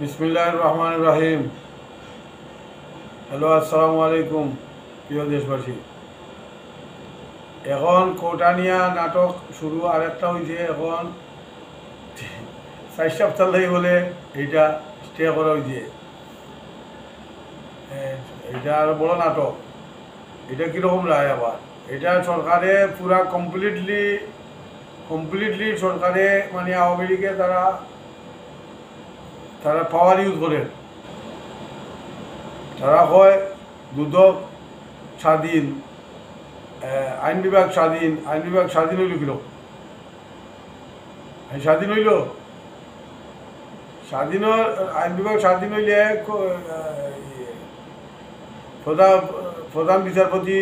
বিসমিল্লাহির রহমানির রহিম। হ্যালো, আসসালামু আলাইকুম প্রিয় দেশবাসী। এখন কোটানিয়া নাটক শুরু আরেকটা হয়েছে। এখন 4 সপ্তাহ লাগে বলে এইটা স্টে করা হয়েছে। এটা আর বড় নাটক। এটা কীরকম রায় আবার? এটা সরকারে পুরা কমপ্লিটলি সরকারে মানে আওয়ামী লীগে তারা পাওয়ার ইউজ করে। তারা হয় দুদক স্বাধীন, আইন বিভাগ স্বাধীন হইল কিলো স্বাধীন হইল স্বাধীন আইন বিভাগ স্বাধীন হইলে প্রধান বিচারপতি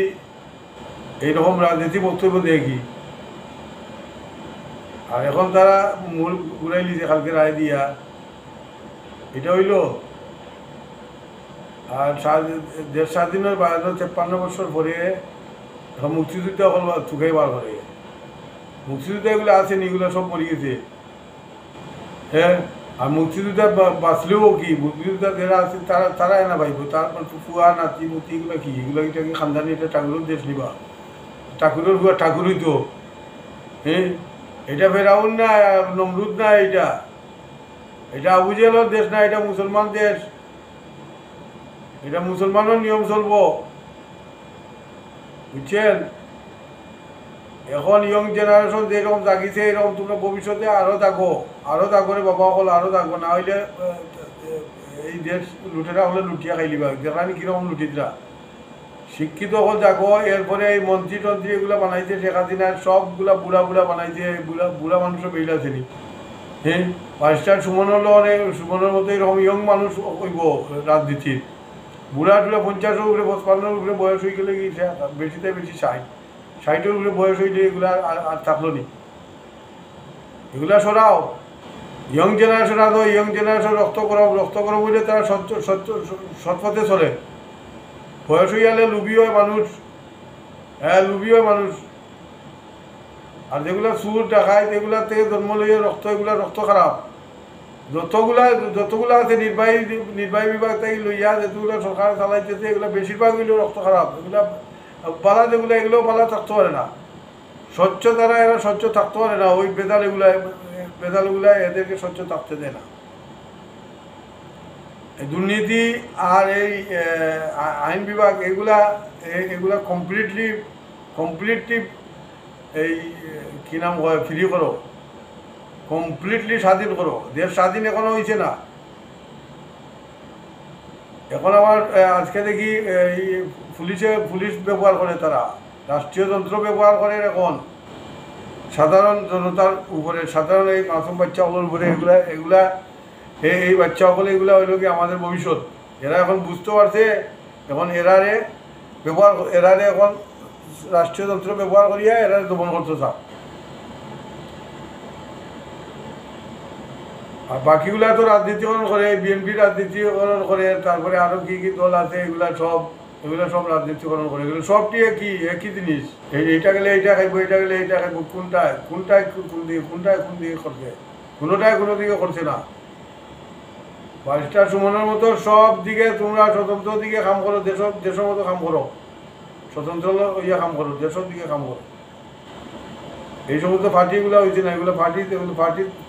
এইরকম রাজনীতি বক্তব্য দেয় কি? আর এখন তারা মূল ঘুরাই লিছে কালকে রায় দিয়া। এটা হইল। আর দেশ স্বাধীনের 53 বছর পরে এখন মুক্তিযুদ্ধ এখন চুকাই বার করে। মুক্তিযুদ্ধ এগুলো আছে এগুলো সব মরে গেছে। হ্যাঁ, আর মুক্তিযুদ্ধ বাঁচলেও কি মুক্তিযুদ্ধ যারা আছে তারা এনা পাইব। তারপর ফুয়া নাতি মুতি এগুলো কি এটা কি খানদানি? এটা ঠাকুরের দেশ নিবা, ঠাকুরের ফুয়া ঠাকুরই তো। হ্যাঁ, এটা ফেরাউন না, নমরুদ না, এটা আবু জেহেলের দেশ না, এটা মুসলমান দেশ। এটা মুসলমানের নিয়ম চলব, বুঝছেন? এখন ইয়ং জেনারেশন যেরকম জাগিছে এরকম তোমরা ভবিষ্যতে আরও থাকো রে বাবা সকল, আরও থাকবো। না হইলে এই দেশ লুটেরা হলে লুটিয়া খাইলিবা। দেখানি কিরকম লুটিতরা শিক্ষিত হল জাগো। এরপরে এই মন্ত্রী টন্ত্রী এগুলো বানাইছে শেখ হাসিনার, সবগুলা বুড়া বানাইছে। বুড়া মানুষও বেরিয়ে আসেনি। হ্যাঁ, পাঁচটার সুমনের মতো এরকম ইয়ং মানুষ হইব রাজনীতির। বুড়া টুড়া 50 উপরে 55 উপরে বয়স হয়ে গেলে গিয়েছে, বেশিতে বেশি 60 উপরে বয়স হইলে এগুলা আর থাকলো নি। এগুলা সরাও। ইয়ং জেনারেশন আদৌ ইয়ং জেনারেশন রক্ত করো বলে তারা সৎপথে চলে। বয়স হয়ে গেলে লুবি হয় মানুষ। হ্যাঁ, লুবি হয় মানুষ। আর যেগুলা সুর দেখায় এগুলা থেকে জন্ম লইয়া রক্ত, এগুলা রক্ত খারাপ। যতগুলা আছে নির্বাহী বিভাগ থেকে লইয়া যেগুলো সরকার চালাইতেছে এগুলো বেশিরভাগ হইলেও রক্ত খারাপ। এগুলা পালা যেগুলো এগুলো পালা থাকতে পারে না। স্বচ্ছ তারা এরা স্বচ্ছ থাকতে পারে না। ওই বেদালগুলা এদেরকে স্বচ্ছ থাকতে দেয় না। দুর্নীতি আর এই আইন বিভাগ এগুলা কমপ্লিটলি এই কি নাম হয় ফ্রি করো, কমপ্লিটলি স্বাধীন করো। দেশ স্বাধীন এখনো হয়েছে না। এখন আবার আজকে দেখি এই পুলিশ ব্যবহার করে, তারা রাষ্ট্রীয় যন্ত্র ব্যবহার করে এখন সাধারণ জনতার উপরে, সাধারণ এই মাসুম বাচ্চাগুলোর উপরে। এগুলা এই বাচ্চাগুলো এগুলা হইল কি আমাদের ভবিষ্যৎ। এরা এখন বুঝতে পারছে। এখন এরারে এখন রাষ্ট্রীয় যন্ত্র ব্যবহার করিয়া এরারে দমন করতে চাও। আর বাকিগুলা তো রাজনীতিকরণ করে, বিএনপি রাজনীতিকরণ করে, তারপরে আরো কি দল আছে এগুলা সব রাজনীতিকরণ করে। এগুলো সবটি একই জিনিস। এইটা গেলে এইটা খাইবো, এটা গেলে এইটা খাইবো। কোনটায় কোন দিকে করছে? কোনোটাই কোনো দিকে করছে না। বারিস্টার সুমনের মতো সব দিকে তোমরা স্বতন্ত্র দিকে কাম করো, দেশের মতো কাম করো, স্বতন্ত্র কাম করো, দেশের দিকে কাম করো। এই সমস্ত পার্টিগুলো হয়েছে না, এগুলো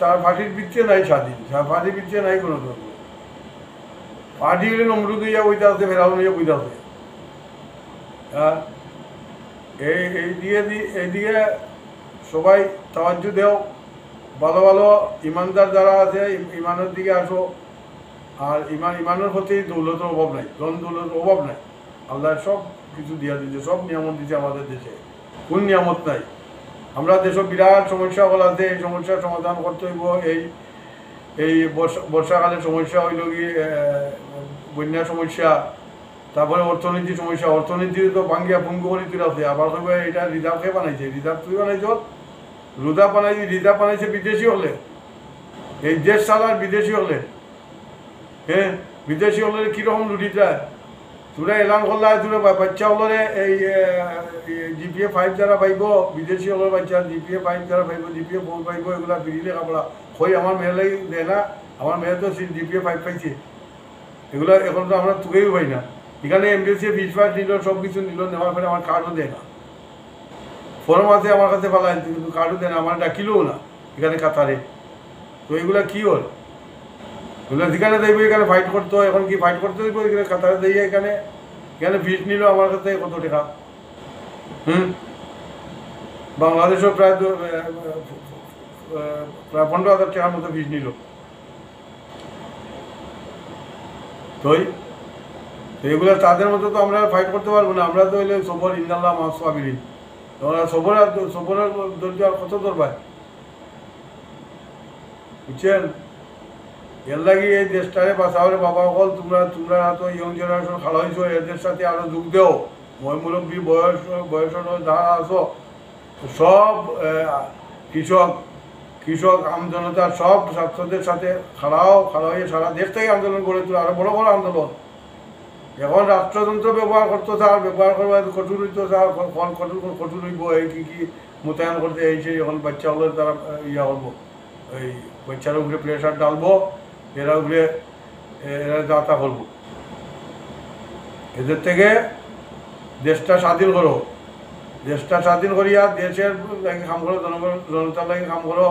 তার পার্টির পিছিয়ে নাই স্বাধীন, পার্টির পিছিয়ে নাই কোনো ধর্ম। পার্টি হলে নমরুদ হইয়া বইতে আছে, ফেরাউন হইয়া বইতে আছে। হ্যাঁ, এইদিকে সবাই সাহায্য দেও। ভালো ইমানদার যারা আছে ইমানের দিকে আসো। আর ইমানের প্রতি দৌলতের অভাব নাই, ধন দৌলতের অভাব নাই। আল্লাহ সব কিছু দিয়া দিচ্ছে, সব নিয়ামত দিচ্ছে আমাদের দেশে। কোন নিয়ামত নাই? আমরা দেশে বিরাট সমস্যা হল আছে, এই সমস্যার সমাধান করতে হইব। এই বর্ষাকালের সমস্যা হইল কি বন্যার সমস্যা, তারপরে অর্থনীতির সমস্যা। অর্থনীতি তো ভাঙ্গিয়া ভঙ্গ করে তুই আছে। আবার কইবে এটা রিজার্ভকে বানাইছে। রিজার্ভ তুই বানাইছ? রিজার্ভ বানাইছে বিদেশি হলে। এই দেশ চালার বিদেশি হলে। হ্যাঁ, বিদেশি হলে কীরকম লুটি যায়? তোরা এলান করলে তোরা বাচ্চা হলে এই GPA 5 যারা পাইব, বিদেশি হলের বাচ্চা GPA 5 যারা পাইব, GPA 4 পাইব, এগুলা ফিরিলে কাপড়া হই আমার মেয়ের লাগি দেয় না। আমার মেয়ে তো জিপিএ 5 পাইছে, এগুলো এখন তো আমরা তুকেও পাই না। এখানে এমবিএসি ফিস ফাস নিল, সব কিছু নিল, নেওয়ার পরে আমার কার্ডও দেয় না। ফর্ম আছে আমার কাছে পালাই, কিন্তু কার্ডও দেয় না, আমার ডাকিলেও না এখানে কাতারে। তো এগুলা কি হল? এগুলো যেখানে দেখবো এখানে ফাইট করতো, এখন কি ফাইট করতে দেবো? এখানে কাতারে দিয়ে এখানে এখানে ফিস নিল আমার কাছে কত টাকা। বাংলাদেশও প্রায় 15,000 টাকার মতো ফিস নিল। তো এগুলো তাদের মতো তো আমরা ফাইট করতে পারবো না। আমরা তো হইলে সবর ইন্দাল্লাহ মাসবিরিন, সবরের ধৈর্য আর কত দরবার, বুঝছেন? এর লাগি এই দেশটারে বাঁচাওয়ারে বাবা বল, তোমরা তো ইয়ং জেনারেশন খালা হয়েছো, এদের সাথে আরো যোগ দেও। মই মুরব্বী বয়সের যারা আছো, সব কৃষক আমজনতা, সব ছাত্রদের সাথে খাড়া হয়ে সারা দেশ থেকে আন্দোলন গড়ে তোলা, আরো বড় বড় আন্দোলন। এখন রাষ্ট্রযন্ত্র ব্যবহার করতো স্যার, ব্যবহার করবার কঠোর হইতো স্যার, কঠোর হইব, এই কি মোতায়েন করতে এই এখন বাচ্চা হলে তারা ইয়া করবো, এই বাচ্চার উপরে প্রেশার ডালবো, এরা উপরে এরা যাতা করবো। এদের থেকে দেশটা স্বাধীন করো, দেশটা স্বাধীন করিয়া দেশের লাগে কাম করো, জনতার লাগে কাম করো।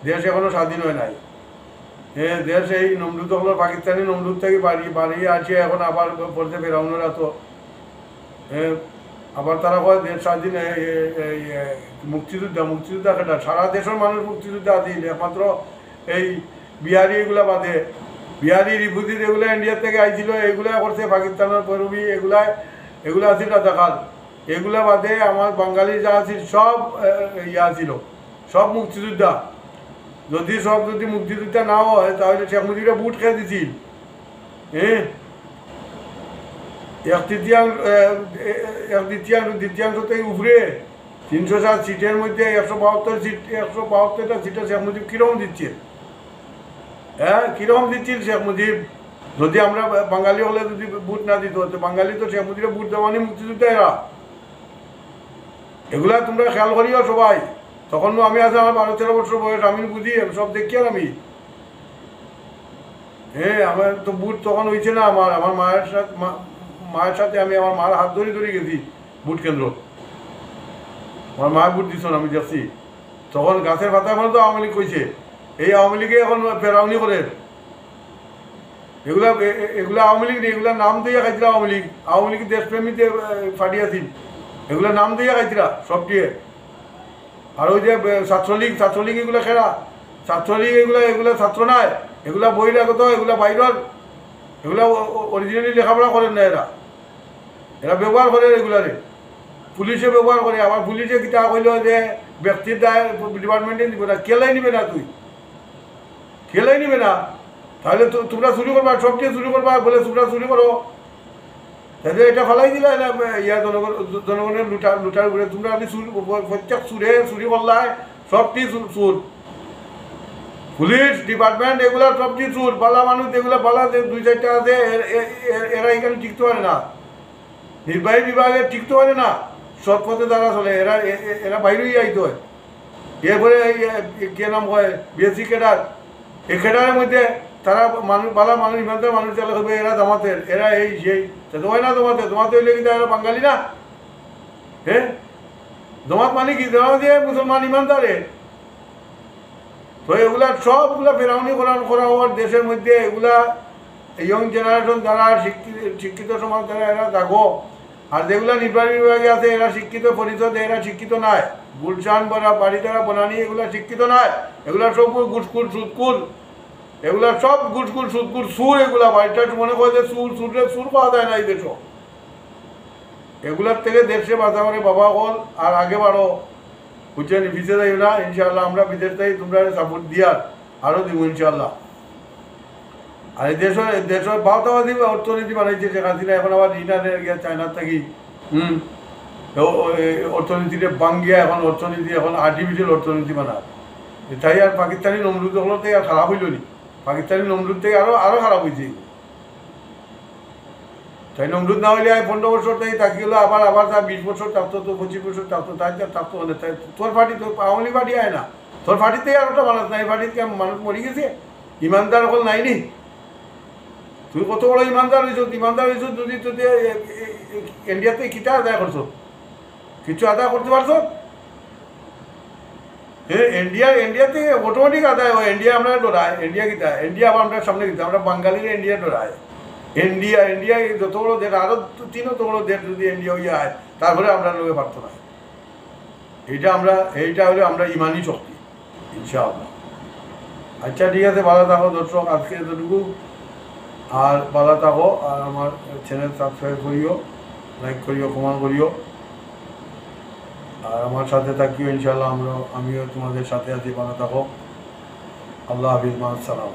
দেশ এখনো স্বাধীন হয় নাই। দেশ এই নমরুদ হলো পাকিস্তানি নমরুদ থেকে বাড়িয়ে আছে, এখন আবার পড়তে ফেরাউনরা তো আবার তারা কয় দেশ স্বাধীন। মুক্তিযোদ্ধা কেটা? সারা দেশের মানুষ মুক্তিযোদ্ধা আছে, একমাত্র এই বিহারি এগুলা বাদে, বিহারি রিফিউজি যেগুলো ইন্ডিয়া থেকে আইছিল এগুলা করছে পাকিস্তানের পরবি, এগুলা আছে রাজাকার। এগুলা বাদে আমার বাঙালি যা আছে সব ইয়া ছিল, সব মুক্তিযোদ্ধা। যদি মুক্তিযোদ্ধা না হয় তাহলে শেখ মুজিবরা বুট খেয়ে দিছিল। দ্বিতীয়াংশ থেকে উপরে 307 সিটের মধ্যে 172টা সিটে শেখ মুজিব কিরকম দিচ্ছে? কিরকম দিচ্ছিল শেখ মুজিব? যদি আমরা বাঙালি হলে যদি বুট না দিত, তো বাঙালি তো শেখ মুজিবের বুট দেওয়ানি মুক্তিযোদ্ধা এরা। এগুলা তোমরা খেয়াল করিও সবাই। তখন আমি আজ আমার 12-13 বছর বয়স, আমি বুঝি সব দেখি। আর আমি আমার তো বুট তখন হয়েছে না। আমার মায়ের সাথে আমি আমার মার হাত ধরে গেছি বুট কেন্দ্র। আমার মায়ের বুট দিছ আমি দেখছি। তখন গাছের পাতা এখন তো আওয়ামী লীগ কইছে, এই আওয়ামী লীগে এখন ফেরাউনি করে। এগুলা আওয়ামী লীগ নেই, এগুলা নাম দিয়ে খাইছিল আওয়ামী লীগ দেশপ্রেমীতে ফাটিয়াছিল, এগুলা নাম দিয়ে খাইছিলা সব দিয়ে। আর ওই যে ছাত্রলীগ এগুলো খেলা, ছাত্রলীগ এগুলা ছাত্র নাই, এগুলা বহিরাগত, এগুলা বাইরের, এগুলা অরিজিনালি লেখাপড়া করেন না। এরা ব্যবহার করে এগুলারে, পুলিশে ব্যবহার করে। আবার পুলিশে কিতা কইল যে ব্যক্তির দায় ডিপার্টমেন্টে নিবে না। কেলাই নিবে না? তুই কেলাই নিবে না? তাহলে তোমরা চুরি করবা, সব দিয়ে চুরি করবা বলে তোমরা চুরি করো, তাহলে এটা ফেলাই দিলা না ইয়া জনগণের লুটার ঘুরে। তোমরা আমি প্রত্যেক চুরি করলাই, সবটি চুর। পুলিশ ডিপার্টমেন্ট এগুলা সবটি চুর। বালা মানুষ এগুলা বালা 2-4টা আছে, এরা এখানে টিকতে পারে না। নির্বাহী বিভাগে টিকতে পারে না, সৎ পথে যারা চলে এরা বাইরেই আইতে হয়। এরপরে কে নাম হয় বিএসসি ক্যাডার, এই ক্যাডারের মধ্যে তারা বালা মানুষ ইমানদার মানুষ চালা হবে, এরা জামাতের, এরা এই সেই। তো হয় না জমাতে হইলে কিন্তু এরা বাঙালি না। জমাত মানে কি? জমা দিয়ে মুসলমান ইমানদারে। তো এগুলা সবগুলা ফেরাউনি করা হওয়ার দেশের মধ্যে। এগুলা ইয়ং জেনারেশন যারা শিক্ষিত সমাজ যারা এরা জাগো। আর যেগুলা নির্বাহী বিভাগে আছে এরা শিক্ষিত, পরিষদে এরা শিক্ষিত নাই। গুলশান বাড়ি দ্বারা বনানি এগুলা শিক্ষিত নাই। এগুলা সব গুসকুল সুদকুল, এগুলা সব গুসকুল সুদকুল সুর। এগুলা বাড়িটা মনে করে যে সুর পাওয়া যায় না এই দেশ। এগুলার থেকে দেশে বাঁচাবারে বাবা হল। আর আগে বাড়ো, বুঝছেন? বিদেশে যাই না ইনশাল্লাহ, আমরা বিদেশ থেকে তোমরা সাপোর্ট দিয়ার আরও দিব ইনশাল্লাহ। আর এই দেশের বাউতাবাদী অর্থনীতি বানাইছে শেখ হাসিনা। এখন আবার ঋণানের গিয়া চায়নার থাকি অর্থনীতিতে বাঙ্গিয়া এখন আর্টিফিশিয়াল অর্থনীতি বানায়। তাই আর পাকিস্তানি নমরুদ হলো থেকে আর খারাপ হইল নি? পাকিস্তানি নমরুদ থেকে আরো খারাপ হয়েছে। তাই নমরুদ না হইলে 15 বছর থেকে থাকি হলো, আবার তার 20 বছর থাকতো, তো 25 বছর থাকতো, তাই থাকতো মানে। তাই তোর পার্টি, তোর আওয়ামী পার্টি আয় না, তোর পার্টিতেই আর ওটা মানুষ নাই। পার্টিতে মানুষ মরি গেছে, ইমানদার হল নাইনি? তুই কত বড় ইমানদার হয়েছ, যদি তুই ইন্ডিয়াতে কিতা আদায় করছো? কিছু আদায় করতে পারছো? ইন্ডিয়াতে অটোমেটিক আদায় হয়। ইন্ডিয়া আমরা ডরায়, ইন্ডিয়া কিতা, ইন্ডিয়া আবার আমরা সামনে কিতা, আমরা বাঙালিরা ইন্ডিয়া ডরায়। ইন্ডিয়া যত বড় দেশ, আরো তিনও তো বড় দেশ যদি ইন্ডিয়া হইয়া হয়, তারপরে আমরা লোকে পারতো না। এইটা হলো আমরা ইমানি শক্তি, ইনশাআল্লাহ। আচ্ছা ঠিক আছে, ভালো থাকো দর্শক, আজকে এতটুকু। আর ভালো থাকো, আর আমার চ্যানেল সাবস্ক্রাইব করিও, লাইক করিও, কমেন্ট করিও, আর আমার সাথে থাকিও ইনশাআল্লাহ। আমিও তোমাদের সাথে আছি। ভালো থাকো। আল্লাহ হাফিজ, মা আসসালাম।